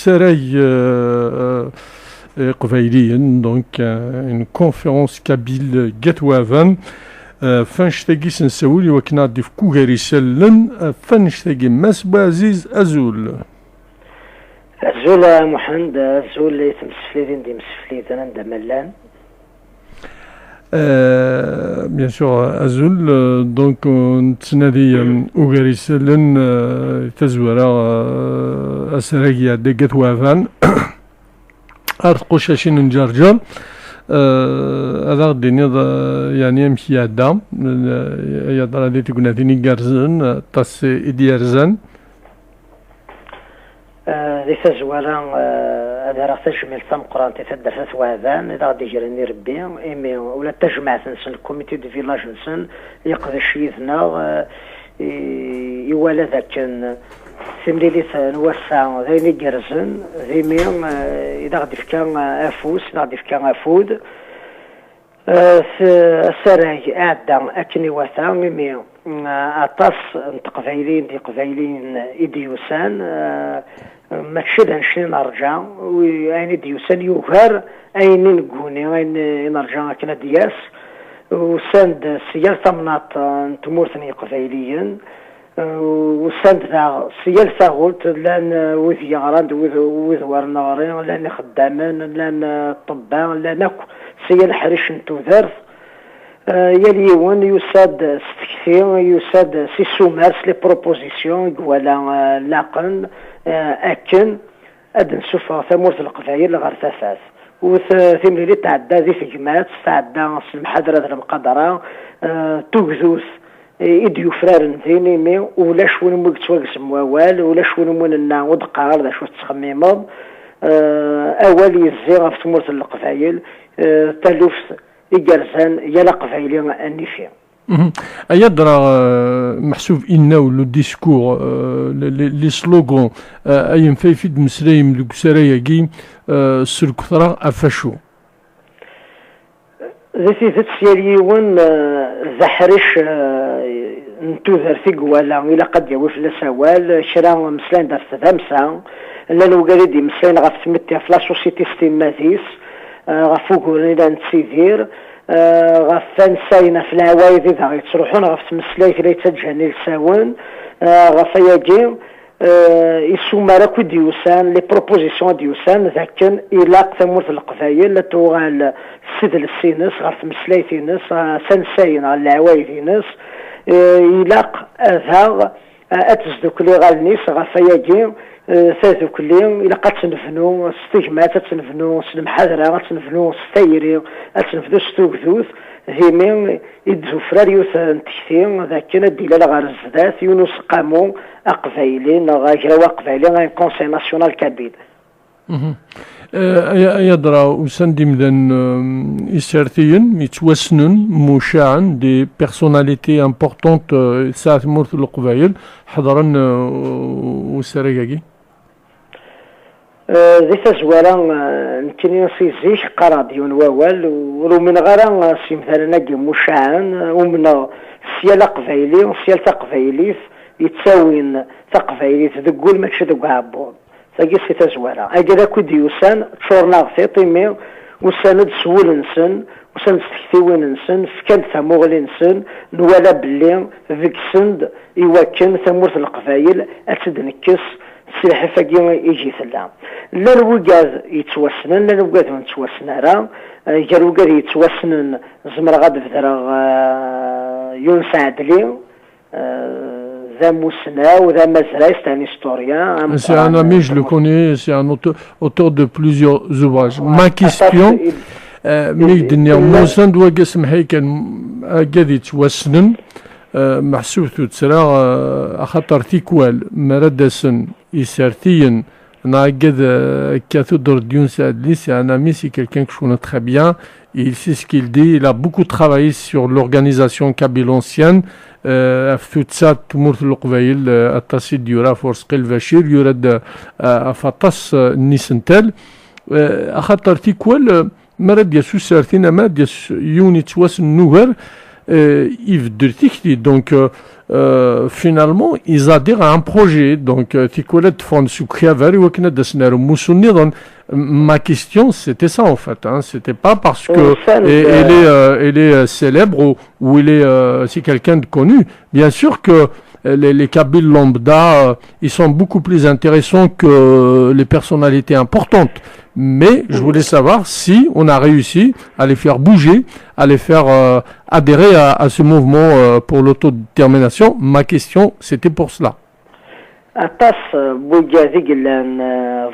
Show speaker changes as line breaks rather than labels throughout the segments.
سراي قبيليا دونك une conférence kabyle Getwavan فنشتاقي سنسولي وكنا دي في كوغاري سلن فنشتاقي مسبازيز أزول
أزول محمد أزول اللي تمسفلين دي مسفلين أنا ملان
bien sûr Azul donc نتسنادي أوغاري سلن تزورا أسراقيا دي Getwavan أرقوشاشين نجرجر هذا غديني يعني يمشي هذا يضرب هذه تكون هذيني جارزن طاس إديارزن
ذي تزورا هذا راه تجميل تمقران تتدرس وهذان إذا غادي يجريني ربي إيمي ولا تجمع نسن الكوميتي دو فيلاج نسن يقضي شيثنا يوالا ذاك سمليلي نوسع ذيني جرزن ذيمي إذا غادي فكان أفوس إذا غادي فكان أفود سراي أعدا أكني وثا ميمي أطاس تقفايلين دي قفايلين إديوسان ما تشدن شنو نرجع وأين ديوسان يوهر أين نقوني أين نرجع كنا دياس وساند سيال ثمنات تمورثني قفايليا وساند ذا سيال ثاغولت لان وذ يغراند وذ ورنارين لان خدامان لان طبان لان سيال حريش نتو ذرث يليون يساد ستكثير يساد سي سومارس لي بروبوزيسيون ولا لاقن اكن اد نشوف ثمورث القفايل غير ثاثاث وثمري تعدى ذي في جماعات تعدى المحاضرة المقدرة توجذوث إديو فرار نثيني مي ولا شون مولك تواقس موال ولا شون مول النعود قرار ذا شو تخميمض أول يزيغ في ثمورث القفايل تلوف إجرزان يلا قفايلي النفيا
يدرى محسوب إنه لو ديسكور لي سلوغون أيام فايفيد مسلايم لو سراياكي سلكثرة أفشو
ذاتي ذات سياليون زحرش نتوذر في قوالا إلا قد يوف لسوال شرا مسلين دار ثامسا لا لو قريدي مسلين غف تمتي في لا سوسيتي ستيماتيس غفوكو إلا نتسيدير غفان ساينا في العوايد إذا غيتروحون غف تمسلايك لا يتجهني لساون غفاياكي يسوما كو ديوسان لي بروبوزيسيون ديوسان ذاكن إلاق ثمورث القفايل لا توغال سيد السينس غف تمسلايتينس سانساين على العوايدينس إلاق هذا أتزدوكلي غالنيس غفاياكي ثاثوكلي إلا قد تنفنو استجمات تنفنو سلمحاذرة تنفنو ستايري تنفنو ستوكذوث هيمين يدزو فراريوث نتكثير ذاك الدلالة غير الزدات يونس قامو أقفايلين غاجروا أقفايلين غير كونسي ناسيونال كابيل
يدرى وسندم ذن إسارتيين يتوسنن مشاعن دي بيرسوناليتي امبورطونت ساعة مورث القبايل حضرن وسراياكي
ذي تزوالا نتني سيزيش قراديون ووال ولو من غير سي مثلا ناقي مشاعن ومن سيال قفايلي وسيال تقفايليث يتساوين تقفايليث ذقول ما تشدق عبود تاقي سي تزوالا اجا كو ديوسان تشورنا غثيطي مي وساند سول نسن وساند ستكتيوين نسن فكان ثموغلي نسن نوالا بلي ذيك سند يوكن ثمورث القفايل اتدنكس سلاح فاقي يجي ثلا لا الوقاذ يتوسنن لا الوقاذ ما يتوسنن جا الوقاذ يتوسنن زمر غاد فدرا يونس عدلي ذا موسنا وذا مزراي c'est un historien.
C'est un ami, je le connais, c'est un auteur de plusieurs ouvrages. Ma question, ميدني موسن دوا قسم هيكل قاعد يتوسنن محسوب تسرى أخطر تيكوال مردسن يسارتين ناقد كاثودر ديون سادلي c'est un ami, c'est quelqu'un que je connais très bien. Il sait ce qu'il dit, il a beaucoup travaillé sur l'organisation kabylancienne. أفتوتسات تمورث القبايل التصيد ديورا فورس قل بشير يرد أفطس نيسنتال أخطر تيكوال مرد يسو سارتين ما يوني تواس النوهر يفدر تيكتي دونك finalement, ils adhèrent à un projet. Donc, ma question, c'était ça en fait. Hein. C'était pas parce que elle est célèbre ou elle est c'est quelqu'un de connu. Bien sûr que les Kabyles lambda, ils sont beaucoup plus intéressants que les personnalités importantes. Mais je voulais savoir si on a réussi à les faire bouger, à les faire adhérer à ce mouvement pour l'autodétermination. Ma question, c'était pour cela.
أطاس بوجازي قلان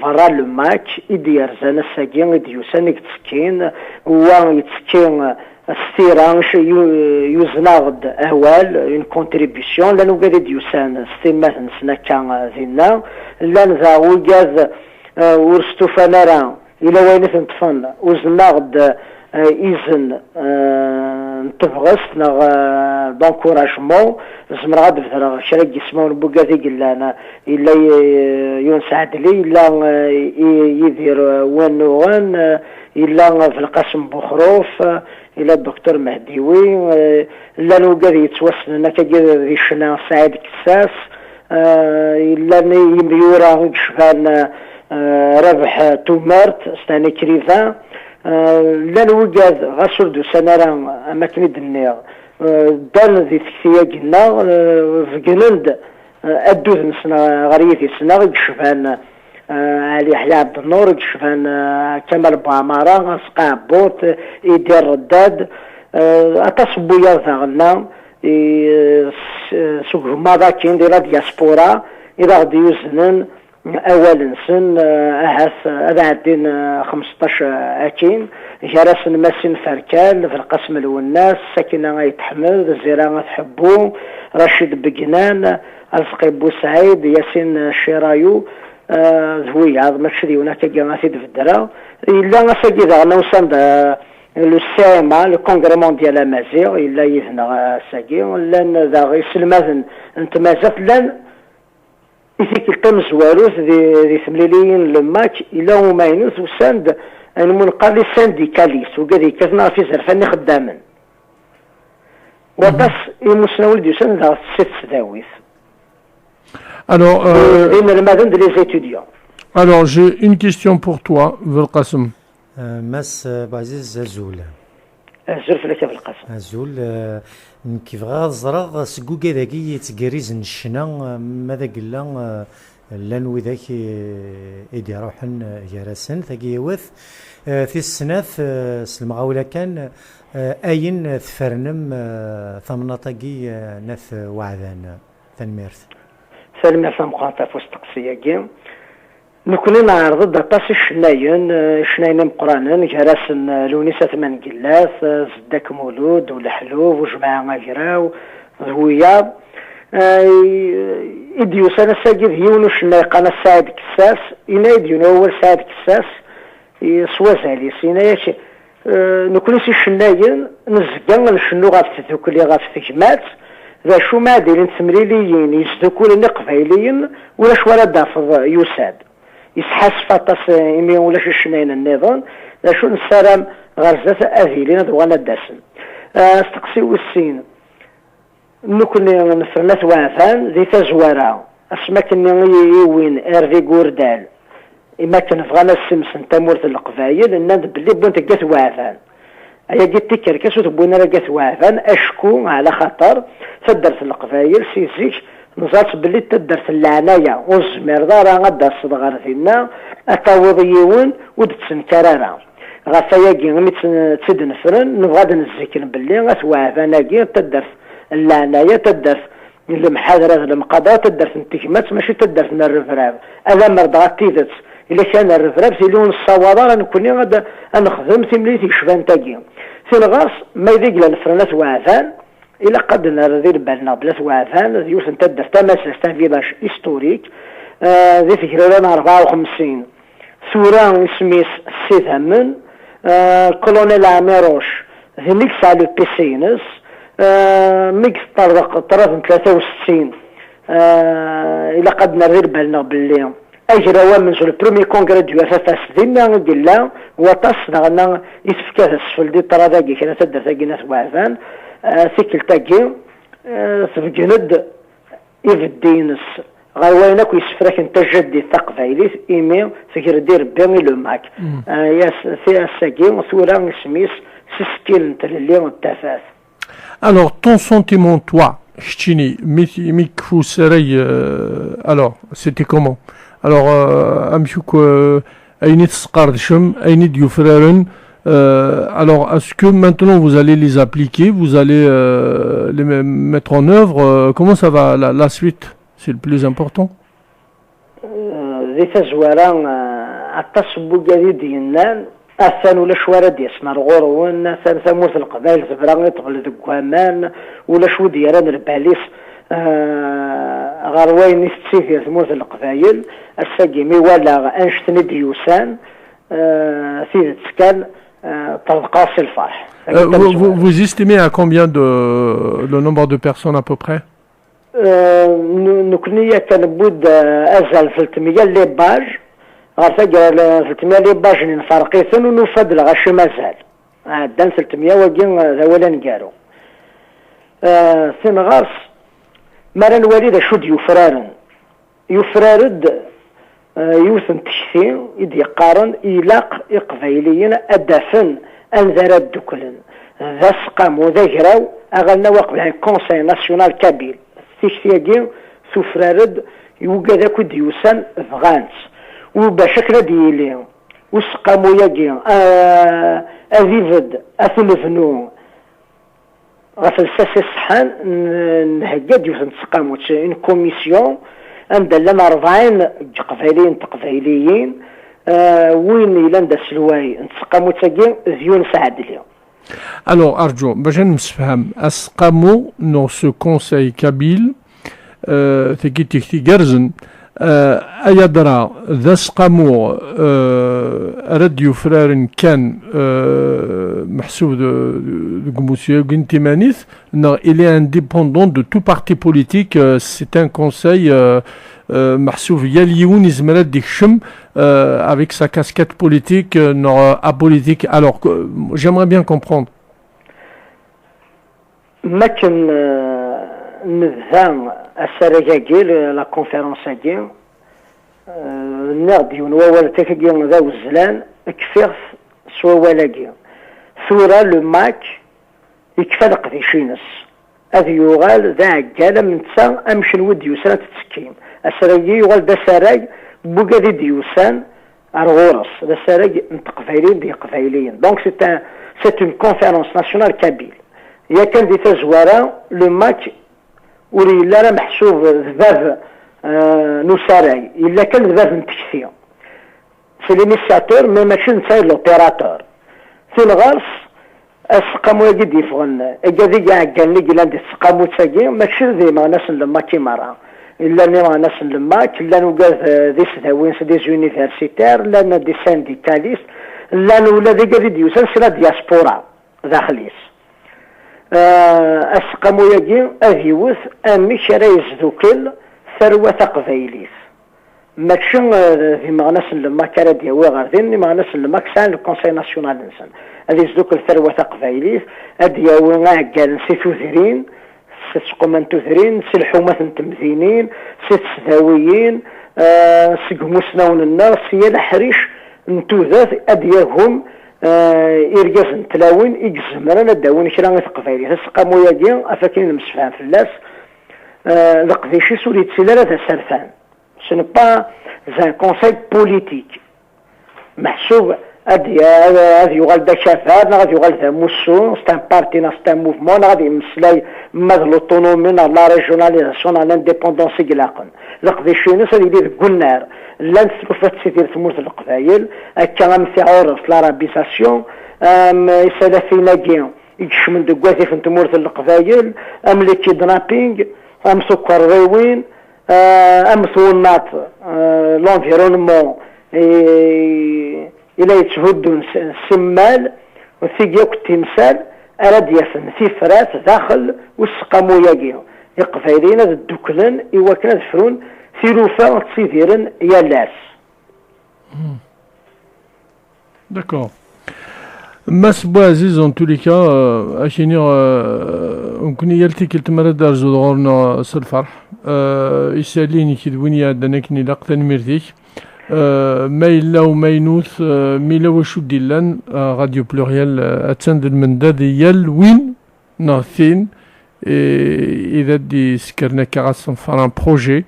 فرا الماك إديار زانا ساقين إديوسان يتسكين ويتسكين ستيرانش يوزناغد أهوال اون كونتريبيسيون لانو قاد إديوسان ستيمات نسنا كان ذينا لان ذا وجاز ورستو فنرا إلا وين تنطفن وزناغد إذن نتفغس نغ دونكوراجمون زمر غاد بثرا شراك يسمون بوكاذي قلانا إلا ينسعد لي إلا يدير وان إلا في القسم بخروف إلا الدكتور مهديوي إلا نوكاذي يتوسن نكاكي ذي شنا سعيد كساس إلا يميورا يشفان ربح تومارت ستاني كريفان لا الوجاد غسر دو سنرا أماكن الدنيا دان ذي تكتيا قلنا في قلند أدوذ نسنا غريثي سنا يكشفان علي حيا عبد النور يكشفان كمال بوعمارة سقع بوت يدير رداد أتصبو يرثى غلنا سوق ماذا كين ديرا دياسبورا إذا غدي يوزنن أولا سن هذا عدين 15 أكين جرس ماسين فركال في القسم الوناس ساكنة غيتحمل الزيرة تحبو رشيد بقنان الفقي بوسعيد ياسين الشرايو ذوي عظم الشري هناك جامعة الدرا إلا ساقي ذا نوصل لو سيما لو كونغري مونديال امازيغ إلا يثنى ساقي لان ذا غيسلماذن انتمازات لان إذا كلام زواروث ذي ثمليلين لماك إلا هما ينوث وساند المنقذ سانديكاليس وكذي كثنا في زرفاني خداما وبس المسنول دي ساند ذا ست سداويث
Alors, j'ai une question pour toi, Velqasem.
Mas Baziz Azoul.
Azoul,
كيف غازرغ سكوكا ذاكي يتقريز الشنا ماذا قلنا لان وذاك يدي روحن جراسن ثاكي يوث في السناف سلمغاولا كان اين ثفرنم ثمنطاقي ناث وعذان ثنميرث
ثنميرث مقاطع فوستقسية نكون نعرض دطاس شناين مقرانا جراسن لونيسة ثمان قلاث زداك مولود والحلوب وجماعة ماجراو ذويا إديوس أنا ساقيد هيونو شناي قانا سعيد كساس إنا إديونو أول سعيد كساس سوازالي سينا ياشي نكون سي شناين نزقان نشنو غاف تذوكلي غاف تجمات ذا شو ما دايرين ثمريليين يزدكون قبايليين ولا شوالا دافض يساد يسحس فاطس إمي ولاش الشناين النظام لا شو نسالم غرزة أذيلين دوانا الدسم استقسي والسين نكون نفرنات وافان ذي تزوارا اسماكن يوين ارفي قوردال إما كان فغانا السمسن تمورت القبايل إن بلي بون تقاث وافان أيا جيت تكركس وتبونا لقاث وافان أشكو على خطر تدرت القبايل سيزيك نزات بلي تدرت العناية والزمير دارا غدا الصدغار فينا أتاوضيون ودتسن كرارا غفاياكي غمي تسد نفرن نبغاد نزيكن بلي غاث وافاناكي تدرت العناية تدرت المحاضرة المقاضاة تدرت انتكمات ماشي تدرت من الرفراب ألا مرضى تيدت إلا كان الرفراب تيلون الصوارى نكوني غادا نخدم تمليتي شفان تاكي في الغاص ما يديق لنفرنات وعثان إلا قد نرذير بالنا بلات وعثان يوسن تدر تماسس تان فيلاج إستوريك ذي فكرة 54 ثوران اسميس السيد همن كولونيل عميروش ذي ميكس على البيسينس ميكس طرف 63 إلا قد نرذير بالنا باللي أجرى من سو البرومي كونغري دو أساس دينا قلنا وطاس نغنا يتفكاها السفل دي طراداكي كنا تدر تاكي ناس وعفان ثيكل تاكي تبجند يفدينس غير وين اكو يسفرك انت جدي تقبايلي ايمي تقدر دير بيني لو ماك يا في الساقي ثورة سميس سسكيل انت اللي متفاث.
Alors, ton sentiment, toi, Chini, alors, c'était comment? Alors, Amchouk, Aïnit Skardchum, Aïnit Yufreren, alors, est-ce que maintenant vous allez les appliquer, vous allez les mettre en œuvre? Comment ça va la suite? C'est le plus important.
أثان ولا شوارع ديسنا الغورون أثان ثموث القبائل زبران تغل دقوامان ولا شو ديران الباليس غروين نستيفي ثموث القبائل الساقيمي ولا أنشتني ديوسان في تسكال تلقاص الفرح.
Vous estimez à combien le nombre de personnes à peu près?
نكنية كان بود أزال 300 اللي باج غافا 300 لي باجنين فرقيثن ونفاد الغاشي مازال عدان 300 وكين ذولا نقارو ثين غارس مالا الوالد شود يفرارد يوثن تشثين يدي يقارن إلاق إقبايليين أدافن أنذر الدكلن ذا سقام وذا جراو أغلنا وقبل كونساي ناسيونال كابيل تشثيقين سفرارد يوقع ذاكو ديوسان فغانس وبشكل ديالي وسقامو ياكي أذيفد أثنفنو غفل ساسي الصحان نهجد يوثن تسقامو ان كوميسيون عندنا 40 قبايليين تقبايليين وين إلا ندا سلواي نتسقامو تاكي زيون سعدلي.
Alors Arjo, باش نمسفهم أسقامو نو سو كونساي كابيل تكي تكتي جرزن أيدرا ذا سقامو راديو فرارن كان محسوب de Monsieur Gintimanith, il est indépendant de tout parti politique, c'est un conseil محسوب يليون يزمرد ديكشم avec sa casquette politique non apolitique. Alors j'aimerais bien comprendre.
ما كان نظام السرجاجي لا كونفيرونساجي نغدي ونوال تاكي ذا وزلان كفير سوا ولاكي ثورة لو ماك يكفى القديشينس هذا يغال ذا عقالة من تسا أمش نود يوسان تتسكيم السرجي يغال دا سراج بوكا دي ديوسان الغورس دا سراج نتقفايلين دي قفايلين دونك سيت اون كونفيرونس ناسيونال كابيل يا كان دي تزوارا لو ماك ولي لا محسوب ذباب نساري إلا كان ذباب نتكثير سي لينيسياتور مي ماشي نساير لوبيراتور في الغرس السقامو يجد يفغن اجازي كاع قال لي قال لي السقامو تاكي ماشي ذي ما ناس لما كيمارا الا ما ناس لما كلا نوقف ذي سداوين دي زونيفرسيتير لا دي سانديكاليست لا ولا ذي قاعد يوسن سلا دياسبورا داخليس أسقامو يجي أذيوث أمي شرا يزدوكل ثروة قبايليس ماشي في مغناس لما كرا دياوي غاردين مغناس لما كسان الكونساي ناسيونال نسان هذي يزدوكل ثروة قبايليس أدياوي غاكال سي توثرين سي تسقومان توثرين سي الحومة تمثينين سي تسداويين سي قموسناون النار سي الحريش نتوذاث أدياهم إرجاس نتلاوين إجزمرنا داوين كرا ثقفايلي تسقامو ياكي أفاكين المسفان في اللاس لقديشي سولي تسيلا ذا سرفان سنو با زان كونساي بوليتيك محسوب هادي يغال دا شافاد غادي يغال ذا موسو ستان بارتي ستان موفمون غادي يمسلاي ماذ لوتونومي لا ريجوناليزاسيون لا انديبوندونسي كلاقن لقديشي ناس اللي يدير كونار لا نسلفات سيدير ثمورة القبايل هكا غامثي عورس لارابيساسيون يسالا فينا كيان يكشمن دكواتي في ثمورة القبايل لي كيدنابينغ سكر ريوين ثونات لونفيرونمون إلا يتهدون سمال وثيقيوك التمثال أراد يفن في فراس داخل والسقامو ياقيو يقفايلين هذا الدكلن إوا كان فرون ثيروفا تصيديرن يالاس.
D'accord. Mas Boaziz, en tous les cas, ونكون يلتي كلت مرة دار زورنا سلفرح يساليني كدويني دانكني لقطة نميرتيك ما إلا وما ينوث ميلا وشو ديلان راديو بلوريال أتسند المنداد يل وين ناثين إذا دي سكرنا كغاسن فران بروجي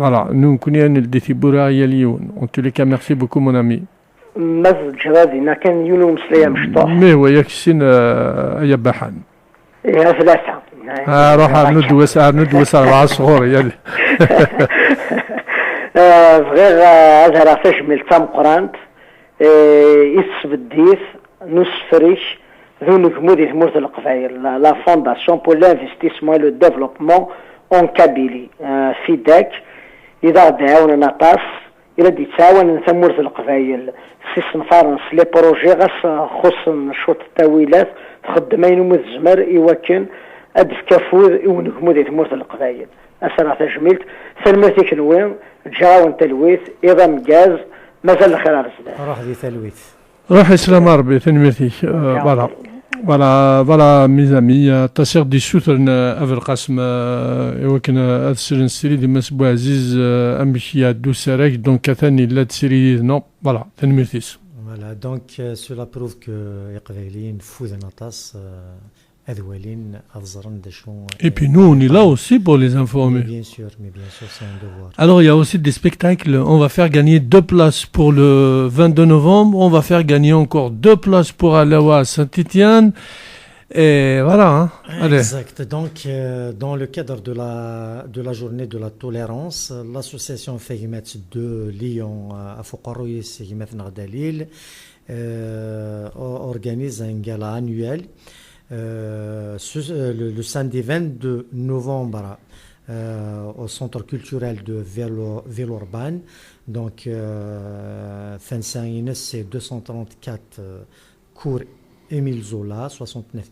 voilà, nous connaissons le défi bourraïa Lyon. En tous les cas, merci beaucoup, mon ami.
مازال جرادينا كان يونو مسليه مشطوح
مي هو يكسين يا بحان
يا ثلاثه
روح ندوس 4 شهور يلي
صغير هذا راه ميل تام قرانت يسبديث نسفريش ذو نكمودي ثمورة القبائل لا فونداسيون بور لانفستيسمون لو ديفلوبمون اون كابيلي فيداك اذا دعاونا نطاس إلا دي تعاون ثمورة القبائل سي سنفارنس لي بروجي غاس خصن شوط التاويلات خدمين ومزمر إيواكن أدف كافوذ ونكمو دي ثمورة القبائل أسرع تجميلت سلمتي كنوين جاون تلويث إذا مجاز مازال الخير على الزمان
روح ذي تلويث
روح السلام ربي تنميتي فوالا ميز امي تاسير دي سوترن افر قاسم يوكن ادسرن سيري دي مسبو عزيز امبيشيا دو سراك دونك ثاني لا تسيري نو فوالا تنميتيس
فوالا دونك سولا بروف كو يقبايلين فوذ نطاس أذوالين أفزرن دشون.
Et puis nous, on est là aussi pour les informer.
Bien sûr, c'est un devoir.
Alors, il y a aussi des spectacles. On va faire gagner 2 places pour le 22 novembre. On va faire gagner encore 2 places pour Alawa à Saint-Étienne. Et voilà. Hein. Allez.
Exact. Donc, dans le cadre de la journée de la tolérance, l'association Faymet de Lyon à Fouqaroui, Faymet Nardalil, organise un gala annuel. Le samedi 22 novembre au centre culturel de Villeurbanne. Donc, c'est 234 cours Émile Zola, 69